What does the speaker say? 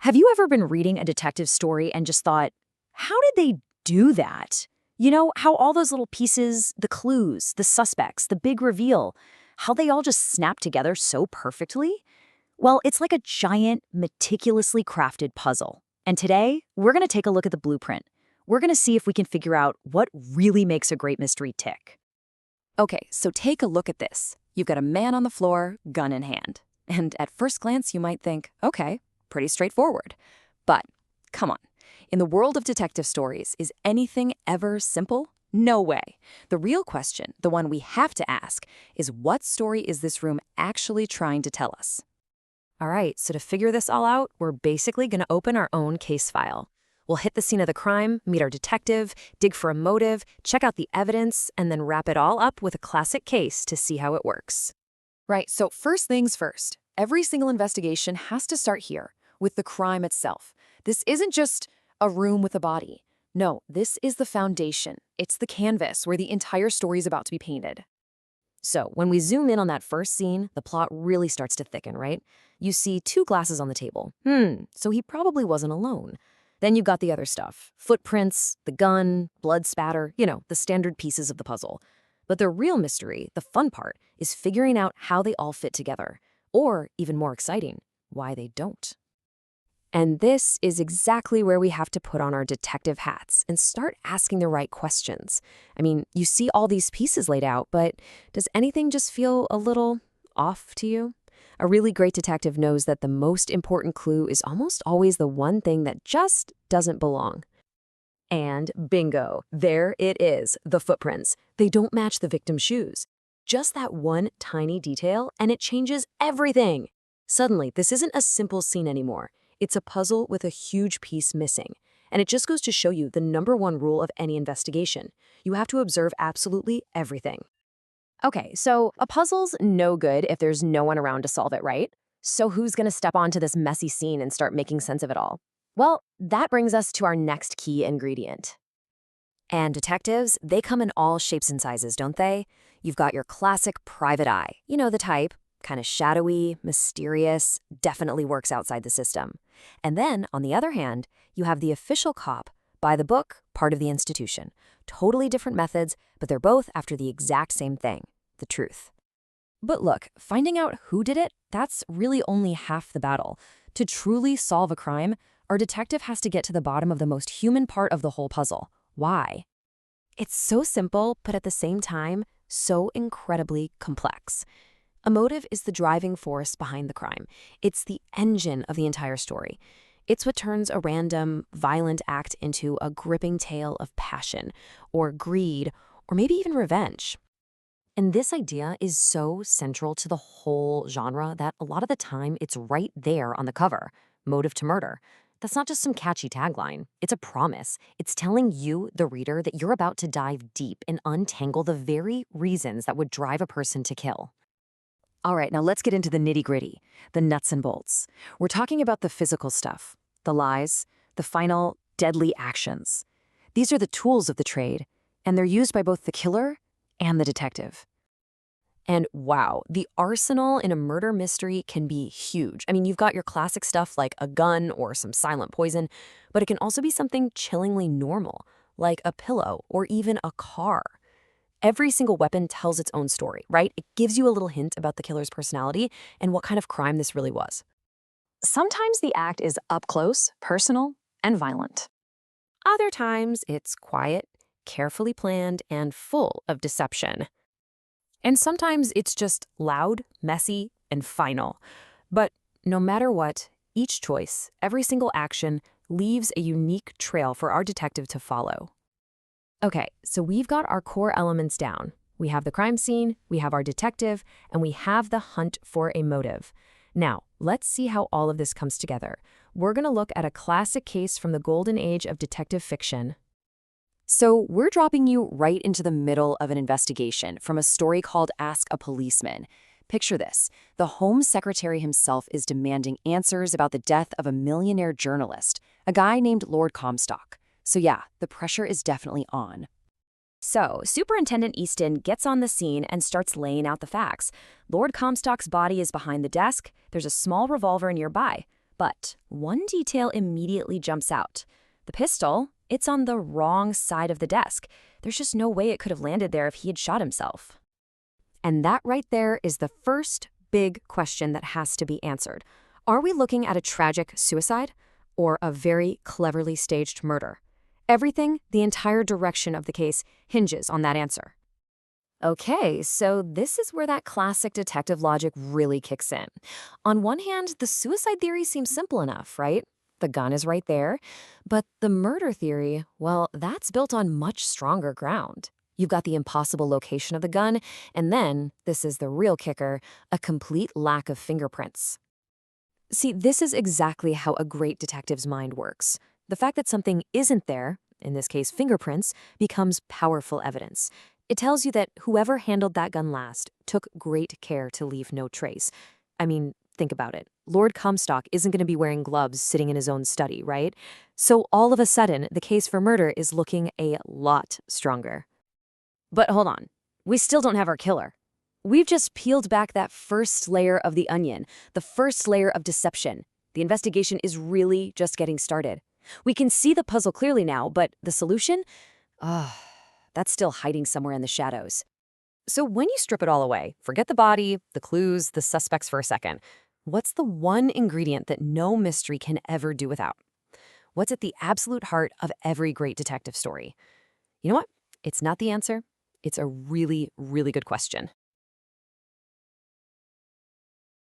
Have you ever been reading a detective story and just thought, how did they do that? You know, how all those little pieces, the clues, the suspects, the big reveal, how they all just snap together so perfectly? Well, it's like a giant, meticulously crafted puzzle. And today, we're going to take a look at the blueprint. We're going to see if we can figure out what really makes a great mystery tick. Okay, so take a look at this. You've got a man on the floor, gun in hand. And at first glance, you might think, okay, pretty straightforward. But come on, in the world of detective stories, is anything ever simple? No way. The real question, the one we have to ask, is what story is this room actually trying to tell us? All right, so to figure this all out, we're basically going to open our own case file. We'll hit the scene of the crime, meet our detective, dig for a motive, check out the evidence, and then wrap it all up with a classic case to see how it works. Right, so first things first. Every single investigation has to start here, with the crime itself. This isn't just a room with a body. No, this is the foundation. It's the canvas where the entire story is about to be painted. So when we zoom in on that first scene, the plot really starts to thicken, right? You see two glasses on the table. So he probably wasn't alone. Then you've got the other stuff. Footprints, the gun, blood spatter, the standard pieces of the puzzle. But the real mystery, the fun part, is figuring out how they all fit together. Or, even more exciting, why they don't. And this is exactly where we have to put on our detective hats and start asking the right questions. I mean, you see all these pieces laid out, but does anything just feel a little off to you? A really great detective knows that the most important clue is almost always the one thing that just doesn't belong. And bingo, there it is, the footprints. They don't match the victim's shoes. Just that one tiny detail, and it changes everything. Suddenly, this isn't a simple scene anymore. It's a puzzle with a huge piece missing. And it just goes to show you the #1 rule of any investigation. You have to observe absolutely everything. Okay, so a puzzle's no good if there's no one around to solve it, right? So who's going to step onto this messy scene and start making sense of it all? Well, that brings us to our next key ingredient. And detectives, they come in all shapes and sizes, don't they? You've got your classic private eye. You know the type. Kind of shadowy, mysterious, definitely works outside the system. And then, on the other hand, you have the official cop, by the book, part of the institution. Totally different methods, but they're both after the exact same thing, the truth. But look, finding out who did it, that's really only half the battle. To truly solve a crime, our detective has to get to the bottom of the most human part of the whole puzzle. Why? It's so simple, but at the same time, so incredibly complex. A motive is the driving force behind the crime. It's the engine of the entire story. It's what turns a random, violent act into a gripping tale of passion, or greed, or maybe even revenge. And this idea is so central to the whole genre that a lot of the time it's right there on the cover, motive to murder. That's not just some catchy tagline. It's a promise. It's telling you, the reader, that you're about to dive deep and untangle the very reasons that would drive a person to kill. All right, now let's get into the nitty-gritty, the nuts and bolts. We're talking about the physical stuff, the lies, the final deadly actions. These are the tools of the trade, and they're used by both the killer and the detective. And wow, the arsenal in a murder mystery can be huge. I mean, you've got your classic stuff like a gun or some silent poison, but it can also be something chillingly normal, like a pillow or even a car. Every single weapon tells its own story, right? It gives you a little hint about the killer's personality and what kind of crime this really was. Sometimes the act is up close, personal, and violent. Other times, it's quiet, carefully planned, and full of deception. And sometimes it's just loud, messy, and final. But no matter what, each choice, every single action, leaves a unique trail for our detective to follow. Okay, so we've got our core elements down. We have the crime scene, we have our detective, and we have the hunt for a motive. Now, let's see how all of this comes together. We're going to look at a classic case from the golden age of detective fiction. So we're dropping you right into the middle of an investigation from a story called Ask a Policeman. Picture this. The Home Secretary himself is demanding answers about the death of a millionaire journalist, a guy named Lord Comstock. So yeah, the pressure is definitely on. So, Superintendent Easton gets on the scene and starts laying out the facts. Lord Comstock's body is behind the desk. There's a small revolver nearby. But one detail immediately jumps out. The pistol, it's on the wrong side of the desk. There's just no way it could have landed there if he had shot himself. And that right there is the first big question that has to be answered. Are we looking at a tragic suicide or a very cleverly staged murder? Everything, the entire direction of the case, hinges on that answer. Okay, so this is where that classic detective logic really kicks in. On one hand, the suicide theory seems simple enough, right? The gun is right there. But the murder theory, well, that's built on much stronger ground. You've got the impossible location of the gun, and then, this is the real kicker, a complete lack of fingerprints. See, this is exactly how a great detective's mind works. The fact that something isn't there, in this case fingerprints, becomes powerful evidence. It tells you that whoever handled that gun last took great care to leave no trace. I mean, think about it. Lord Comstock isn't going to be wearing gloves sitting in his own study, right? So all of a sudden, the case for murder is looking a lot stronger. But hold on, we still don't have our killer. We've just peeled back that first layer of the onion, the first layer of deception. The investigation is really just getting started. We can see the puzzle clearly now, but the solution? That's still hiding somewhere in the shadows. So when you strip it all away, forget the body, the clues, the suspects for a second, what's the one ingredient that no mystery can ever do without? What's at the absolute heart of every great detective story? You know what? It's not the answer. It's a really, really good question.